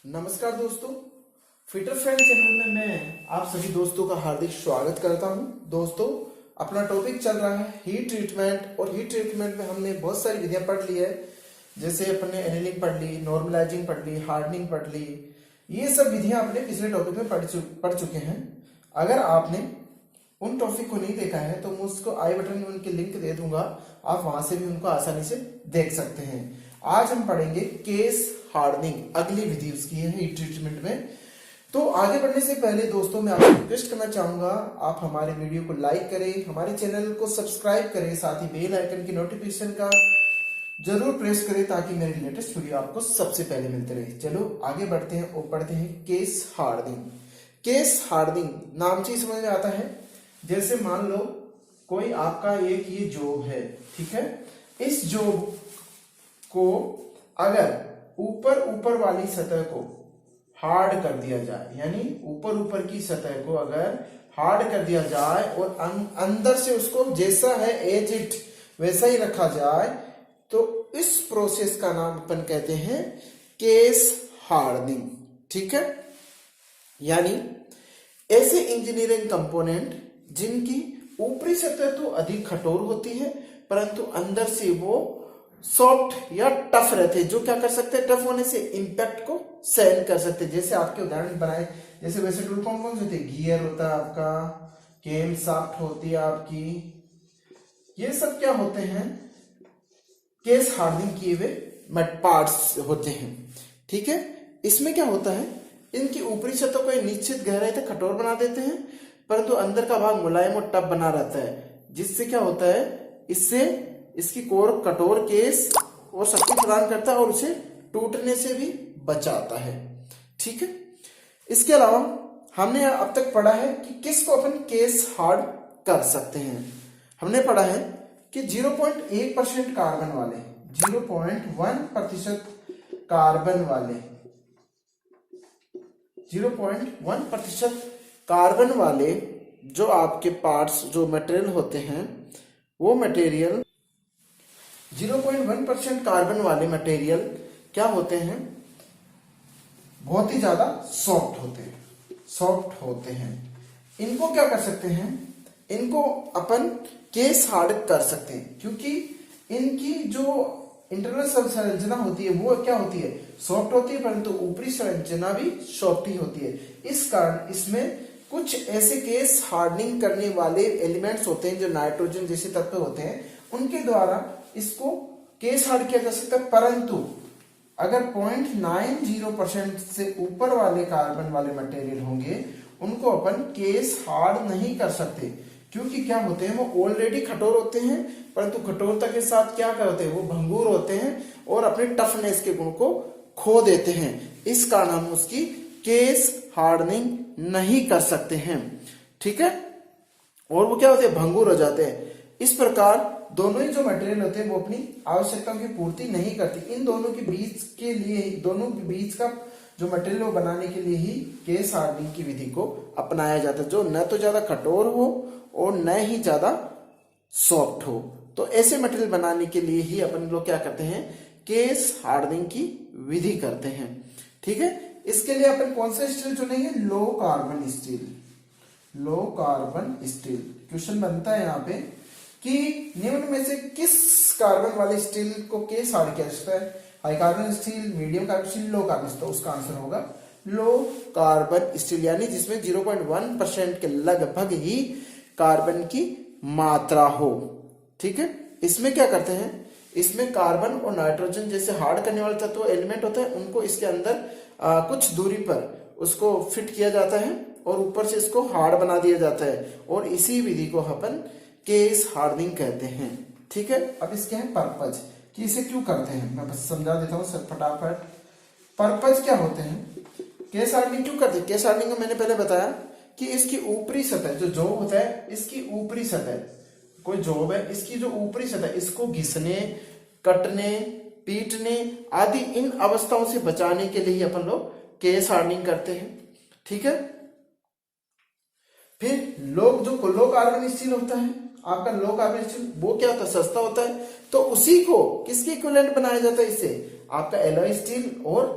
नमस्कार दोस्तों, fitter friend channel में मैं आप सभी दोस्तों का हार्दिक स्वागत करता हूं। दोस्तों, अपना टॉपिक चल रहा है हीट ट्रीटमेंट, और हीट ट्रीटमेंट में हमने बहुत सारी विधियां पढ़ ली है। जैसे अपने एनेलिंग पढ़ ली, नॉर्मलाइजिंग पढ़ ली, हार्डनिंग पढ़ ली। ये सब विधियां अपने पिछले टॉपिक में पढ़ चुके हैं। अगर आपने उन टॉपिक को नहीं देखा है तो मैं उसको आई बटन में उनकी लिंक दे दूंगा, आप वहां से भी उनको आसानी से देख सकते हैं। आज हम पढ़ेंगे केस हार्डनिंग, अगली विधि उसकी है हीट ट्रीटमेंट में। तो आगे बढ़ने से पहले दोस्तों मैं आपसे रिक्वेस्ट करना चाहूंगा, आप हमारे वीडियो को लाइक करें, हमारे चैनल को सब्सक्राइब करें, साथ ही बेल आइकन की नोटिफिकेशन का जरूर प्रेस करें ताकि मेरी लेटेस्ट वीडियो आपको सबसे पहले मिलते रहे। चलो आगे बढ़ते हैं और पढ़ते हैं केस हार्डनिंग। केस हार्डनिंग नाम से ही समझ में आता है, जैसे मान लो कोई आपका एक ये जॉब है, ठीक है। इस जॉब को अगर ऊपर वाली सतह को हार्ड कर दिया जाए, यानी ऊपर की सतह को अगर हार्ड कर दिया जाए और अंदर से उसको जैसा है एज इट वैसा ही रखा जाए, तो इस प्रोसेस का नाम अपन कहते हैं केस हार्डनिंग, ठीक है। यानी ऐसे इंजीनियरिंग कंपोनेंट जिनकी ऊपरी सतह तो अधिक कठोर होती है परंतु अंदर से वो सॉफ्ट या टफ रहते हैं, जो क्या कर सकते हैं, टफ होने से इंपैक्ट को सहन कर सकते हैं। जैसे आपके उदाहरण बनाए, जैसे वैसे टूल कौन कौन से होते हैं, गियर होता है आपका, केम शाफ्ट होती है आपकी, ये सब क्या होते हैं, केस हार्डनिंग किए हुए पार्ट्स होते हैं, ठीक है। इसमें क्या होता है, इनकी ऊपरी सतह को निश्चित गहराई तक कठोर बना देते हैं परंतु अंदर का भाग मुलायम और टफ बना रहता है, जिससे क्या होता है, इससे इसकी कोर कठोर केस और शक्ति प्रदान करता है और उसे टूटने से भी बचाता है, ठीक है। इसके अलावा हमने अब तक पढ़ा है कि किसको अपन केस हार्ड कर सकते हैं। हमने पढ़ा है कि 0.1% कार्बन वाले, 0.1% कार्बन वाले, 0.1% कार्बन वाले जो आपके पार्ट्स, जो मटेरियल होते हैं, वो मटेरियल 0.1% कार्बन वाले मटेरियल क्या होते हैं, बहुत ही ज्यादा सॉफ्ट होते हैं। इनको क्या कर सकते हैं, इनको अपन केस हार्ड कर सकते हैं, क्योंकि इनकी जो इंटरनल संरचना होती है वो क्या होती है, सॉफ्ट होती है, परंतु ऊपरी संरचना भी सॉफ्ट ही होती है। इस कारण इसमें कुछ ऐसे केस हार्डनिंग करने वाले एलिमेंट्स होते हैं जो नाइट्रोजन जैसे तत्व होते हैं, उनके द्वारा इसको केस हार्ड किया जा सकता है। परंतु अगर 0.90% से ऊपर वाले कार्बन वाले मटेरियल होंगे उनको अपन केस हार्ड नहीं कर सकते, क्योंकि क्या होते हैं, वो ऑलरेडी कठोर होते हैं परंतु कठोरता के साथ क्या करते हैं, वो भंगुर होते हैं और अपने टफनेस के गुण को खो देते हैं। इस कारण हम उसकी केस हार्डनिंग नहीं कर सकते हैं, ठीक है। और वो क्या होते हैं, भंगुर हो जाते हैं। इस प्रकार दोनों ही जो मटेरियल होते हैं वो अपनी आवश्यकताओं की पूर्ति नहीं करती। इन दोनों के बीच के लिए, दोनों के बीच का जो मटेरियल वो बनाने के लिए ही केस हार्डनिंग की विधि को अपनाया जाता है, जो न तो ज्यादा कठोर हो और न ही ज्यादा सॉफ्ट हो। तो ऐसे मटेरियल बनाने के लिए ही अपन लोग क्या करते हैं, केस हार्डनिंग की विधि करते हैं, ठीक है। इसके लिए अपन कौन सा स्टील चुनेंगे, low carbon steel. Low carbon steel question बनता है यहाँ पे कि निम्न में से किस कार्बन वाले स्टील को केस हार्ड किया जाता है, high carbon steel, medium carbon steel, low carbon steel. तो उसका आंसर होगा लो कार्बन स्टील, यानी जिसमें 0.1% के लगभग ही कार्बन की मात्रा हो, ठीक है। इसमें क्या करते हैं, इसमें कार्बन और नाइट्रोजन जैसे हार्ड करने वाले तत्व एलिमेंट होता है, उनको इसके अंदर कुछ दूरी पर उसको फिट किया जाता है और ऊपर से इसको हार्ड बना दिया जाता है, और इसी विधि को अपन केस हार्डनिंग कहते हैं, ठीक है। अब इसके हैं पर्पज कि इसे क्यों करते हैं, मैं बस समझा देता हूं सर फटाफट। पर्पज क्या होते हैं, केस हार्डनिंग क्यों करते हैं। केस हार्डनिंग में मैंने पहले बताया कि इसकी ऊपरी सतह, जो जॉब होता है, इसकी ऊपरी सतह, कोई जॉब है, इसकी जो ऊपरी सतह, इसको घिसने, कटने, पीटने आदि इन अवस्थाओं से बचाने के लिए अपन लोग केस हार्डनिंग करते हैं, ठीक है। फिर लो कार्बन स्टील होता है आपका, लो कार्बन स्टील, वो क्या होता है, सस्ता होता है, तो उसी को किसके इक्विवेलेंट बनाया जाता है, इससे आपका एलॉय स्टील और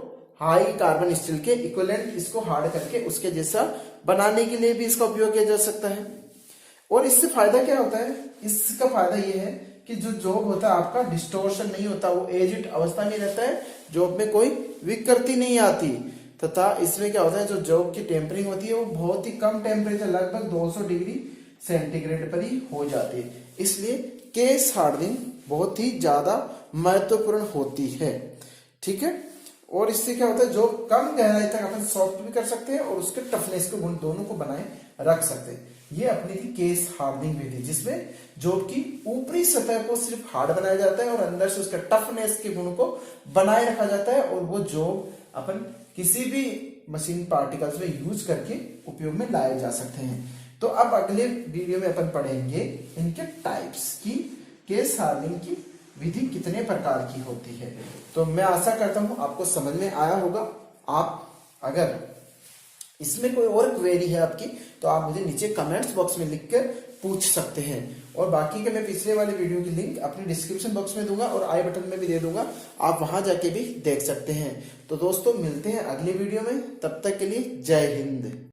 हाई कार्बन स्टील के इक्विवेलेंट इसको हार्ड करके उसके जैसा बनाने के लिए भी इसका उपयोग किया जा सकता है। और इससे फायदा क्या होता है, इसका फायदा ये है कि जो जॉब होता है आपका डिस्टोर्शन नहीं होता, वो एजिड अवस्था में रहता है, जॉब में कोई विकृति नहीं आती, तथा इसमें क्या होता है जो जॉब की टेम्परिंग होती है वो बहुत ही कम टेम्परेचर लगभग 200 डिग्री सेंटीग्रेड पर ही हो जाती है। इसलिए केस हार्डनिंग बहुत ही ज्यादा महत्वपूर्ण होती है। ठीक है, और इससे क्या होता है जो कम गहराई तक अपन सॉफ्ट भी कर सकते हैं और उसके टफनेस के गुण दोनों को बनाए रख सकते हैं। ये अपनी थी केस हार्डनिंग विधि, जिसमें जॉब की ऊपरी सतह को सिर्फ हार्ड बनाया जाता है और अंदर से उसके टफनेस के गुण को बनाए रखा जाता है, और वो जॉब अपन किसी भी मशीन पार्टिकल्स में यूज करके उपयोग में लाए जा सकते हैं। तो अब अगले वीडियो में अपन पढ़ेंगे इनके टाइप्स की, केस हार्डनिंग की विधि कितने प्रकार की होती है। तो मैं आशा करता हूं आपको समझ में आया होगा। आप अगर इसमें कोई और क्वेरी है आपकी तो आप मुझे नीचे कमेंट्स बॉक्स में लिखकर पूछ सकते हैं, और बाकी के मैं पिछले वाले वीडियो की लिंक अपनी डिस्क्रिप्शन बॉक्स में दूंगा और आई बटन में भी दे दूंगा, आप वहां जाके भी देख सकते हैं। तो दोस्तों मिलते हैं अगले वीडियो में, तब तक के लिए जय हिंद।